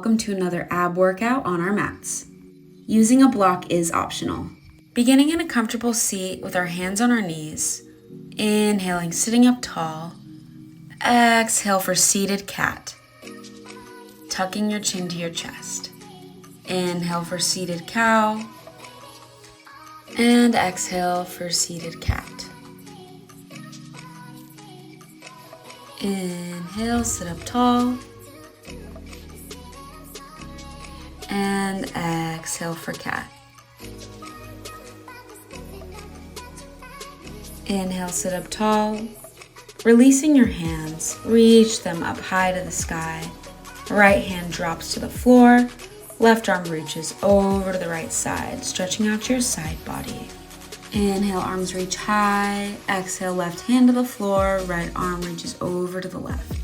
welcome to another ab workout on our mats. Using a block is optional. Beginning in a comfortable seat with our hands on our knees, inhaling, sitting up tall, exhale for seated cat, tucking your chin to your chest. Inhale for seated cow, and exhale for seated cat. Inhale, sit up tall, and exhale for cat. Inhale, sit up tall, releasing your hands, reach them up high to the sky. Right hand drops to the floor, left arm reaches over to the right side, stretching out your side body. Inhale, arms reach high, exhale, left hand to the floor, right arm reaches over to the left.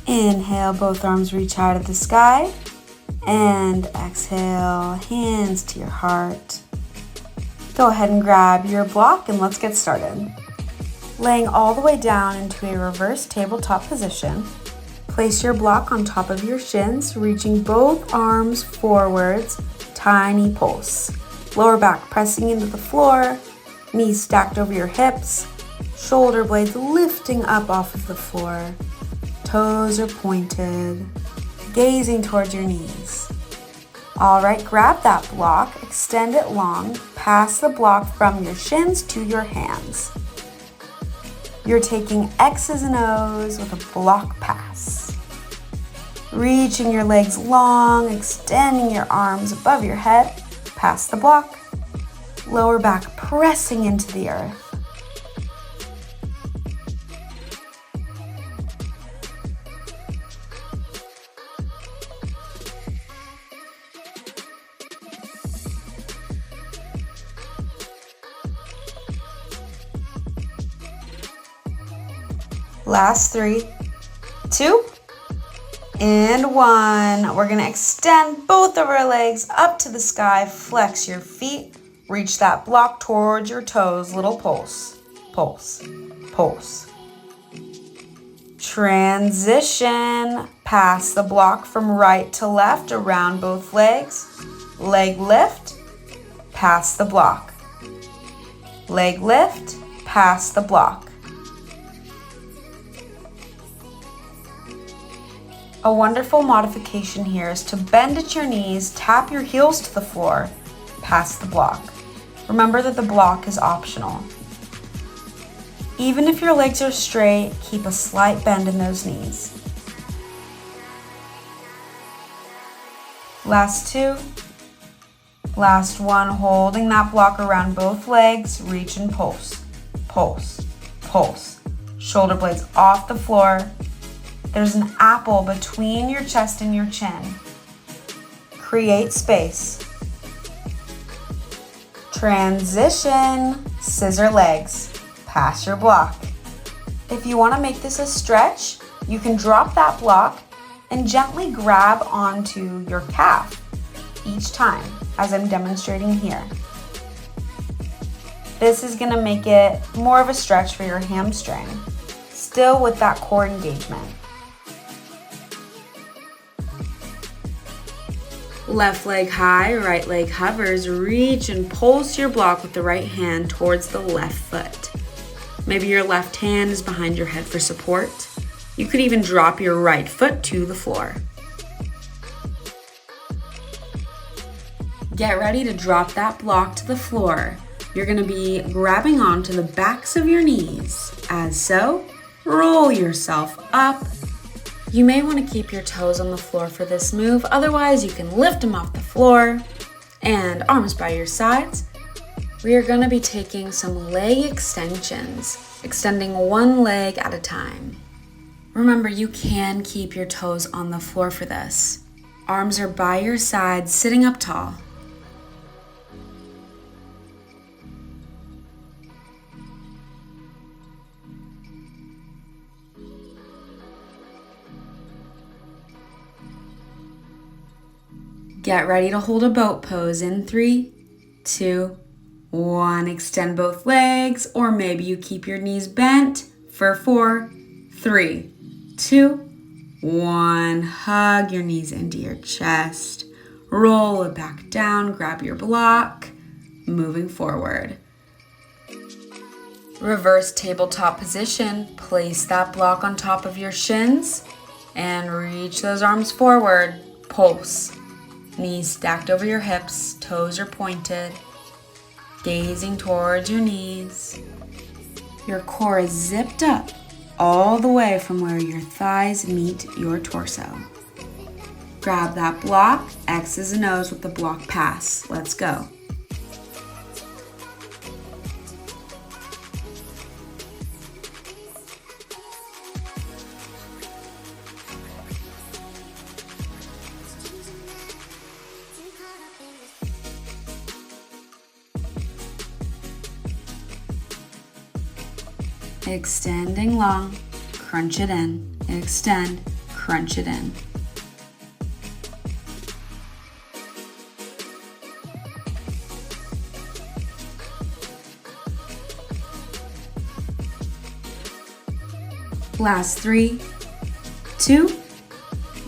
Inhale, both arms reach high to the sky, and exhale, hands to your heart. Go ahead and grab your block and let's get started. Laying all the way down into a reverse tabletop position, place your block on top of your shins, reaching both arms forwards, tiny pulse. Lower back pressing into the floor, knees stacked over your hips, shoulder blades lifting up off of the floor. Toes are pointed, gazing towards your knees. All right, grab that block, extend it long, pass the block from your shins to your hands. You're taking X's and O's with a block pass. Reaching your legs long, extending your arms above your head, pass the block. Lower back pressing into the earth. Last 3, 2, and 1. We're gonna extend both of our legs up to the sky, flex your feet, reach that block towards your toes, little pulse, pulse, pulse. Transition, pass the block from right to left around both legs, leg lift, pass the block. Leg lift, pass the block. A wonderful modification here is to bend at your knees, tap your heels to the floor, pass the block. Remember that the block is optional. Even if your legs are straight, keep a slight bend in those knees. Last 2. Last 1, holding that block around both legs, reach and pulse, pulse, pulse. Shoulder blades off the floor. There's an apple between your chest and your chin. Create space. Transition, scissor legs, pass your block. If you want to make this a stretch, you can drop that block and gently grab onto your calf each time, as I'm demonstrating here. This is going to make it more of a stretch for your hamstring, still with that core engagement. Left leg high, right leg hovers. Reach and pulse your block with the right hand towards the left foot. Maybe your left hand is behind your head for support. You could even drop your right foot to the floor. Get ready to drop that block to the floor. You're going to be grabbing onto the backs of your knees. As so, roll yourself up. You may want to keep your toes on the floor for this move, otherwise you can lift them off the floor and arms by your sides. We are going to be taking some leg extensions, extending one leg at a time. Remember, you can keep your toes on the floor for this. Arms are by your sides, sitting up tall. Get ready to hold a boat pose in 3, 2, 1. Extend both legs, or maybe you keep your knees bent for 4, 3, 2, 1. Hug your knees into your chest. Roll it back down, grab your block, moving forward. Reverse tabletop position. Place that block on top of your shins and reach those arms forward. Pulse. Knees stacked over your hips, toes are pointed, gazing towards your knees. Your core is zipped up all the way from where your thighs meet your torso. Grab that block, X's and O's with the block pass. Let's go. Extending long, crunch it in. Extend, crunch it in. Last 3, 2,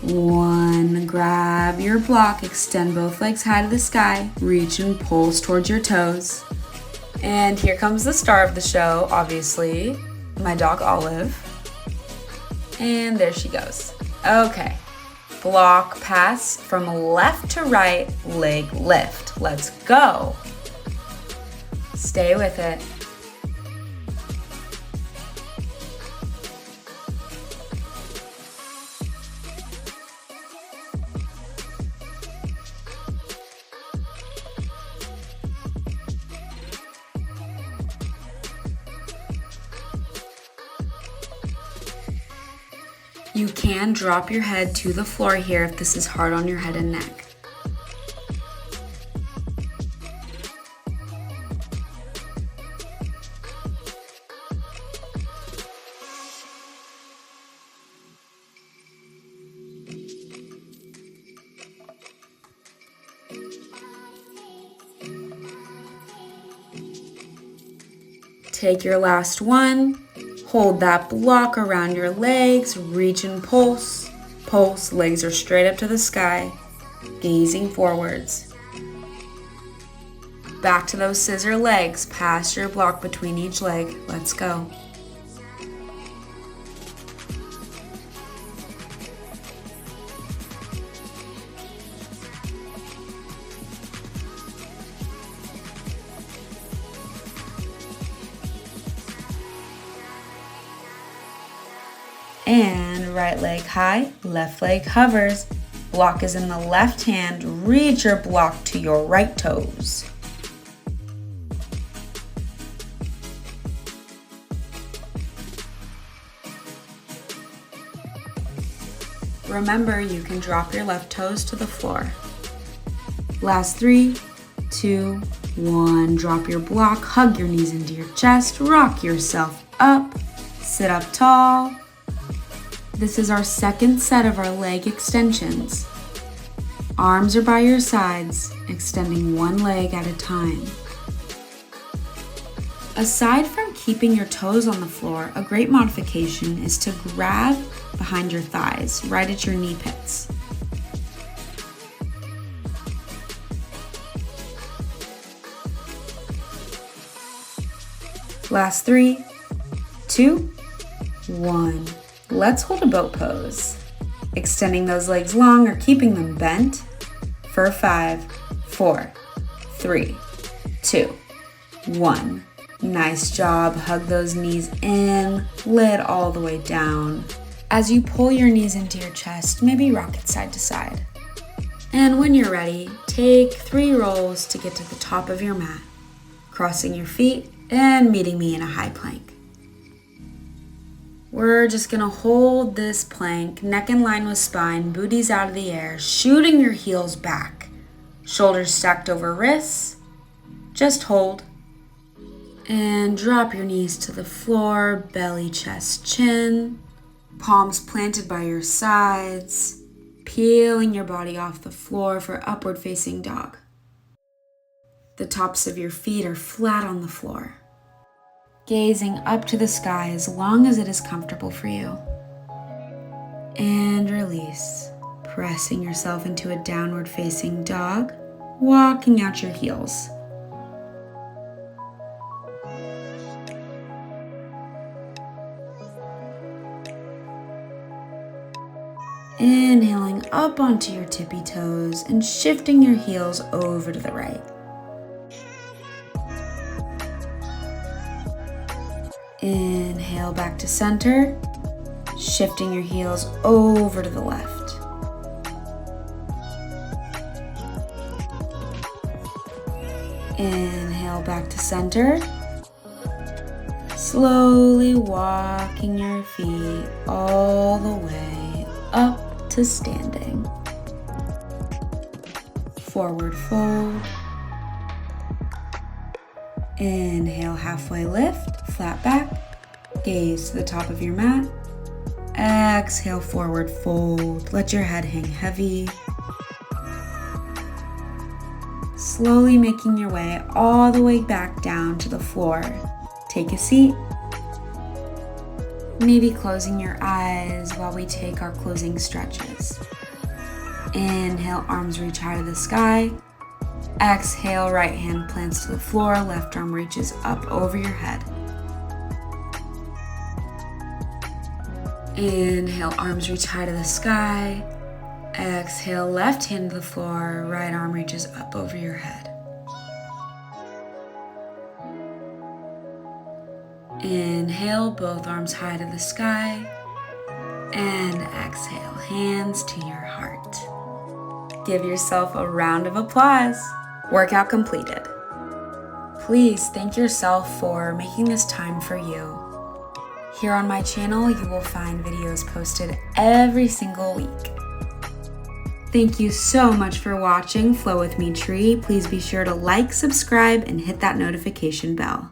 1. Grab your block, extend both legs high to the sky, reach and pulse towards your toes. And here comes the star of the show, obviously, my dog Olive. And there she goes. Okay, block pass from left to right, leg lift. Let's go. Stay with it. You can drop your head to the floor here if this is hard on your head and neck. Take your last one. Hold that block around your legs, reach and pulse. Pulse, legs are straight up to the sky, gazing forwards. Back to those scissor legs, pass your block between each leg. Let's go. And right leg high, left leg hovers. Block is in the left hand. Reach your block to your right toes. Remember, you can drop your left toes to the floor. Last 3, 2, 1. Drop your block, hug your knees into your chest, rock yourself up, sit up tall. This is our second set of our leg extensions. Arms are by your sides, extending one leg at a time. Aside from keeping your toes on the floor, a great modification is to grab behind your thighs, right at your knee pits. Last 3, 2, 1. Let's hold a boat pose. Extending those legs long or keeping them bent for 5, 4, 3, 2, 1. Nice job. Hug those knees in, lid all the way down. As you pull your knees into your chest, maybe rock it side to side. And when you're ready, take 3 rolls to get to the top of your mat, crossing your feet and meeting me in a high plank. We're just gonna hold this plank, neck in line with spine, booties out of the air, shooting your heels back. Shoulders stacked over wrists. Just hold. And drop your knees to the floor, belly, chest, chin. Palms planted by your sides, peeling your body off the floor for upward facing dog. The tops of your feet are flat on the floor. Gazing up to the sky as long as it is comfortable for you. And release, pressing yourself into a downward facing dog, walking out your heels. Inhaling up onto your tippy toes and shifting your heels over to the right. Inhale back to center, shifting your heels over to the left. Inhale back to center, slowly walking your feet all the way up to standing. Forward fold. Inhale, halfway lift, flat back, gaze to the top of your mat. Exhale, forward fold. Let your head hang heavy. Slowly making your way all the way back down to the floor. Take a seat. Maybe closing your eyes while we take our closing stretches. Inhale, arms reach high to the sky. Exhale, right hand plants to the floor, left arm reaches up over your head. Inhale, arms reach high to the sky. Exhale, left hand to the floor, right arm reaches up over your head. Inhale, both arms high to the sky. And exhale, hands to your heart. Give yourself a round of applause. Workout completed. Please thank yourself for making this time for you. Here on my channel, you will find videos posted every single week. Thank you so much for watching Flow With Me Tree. Please be sure to like, subscribe, and hit that notification bell.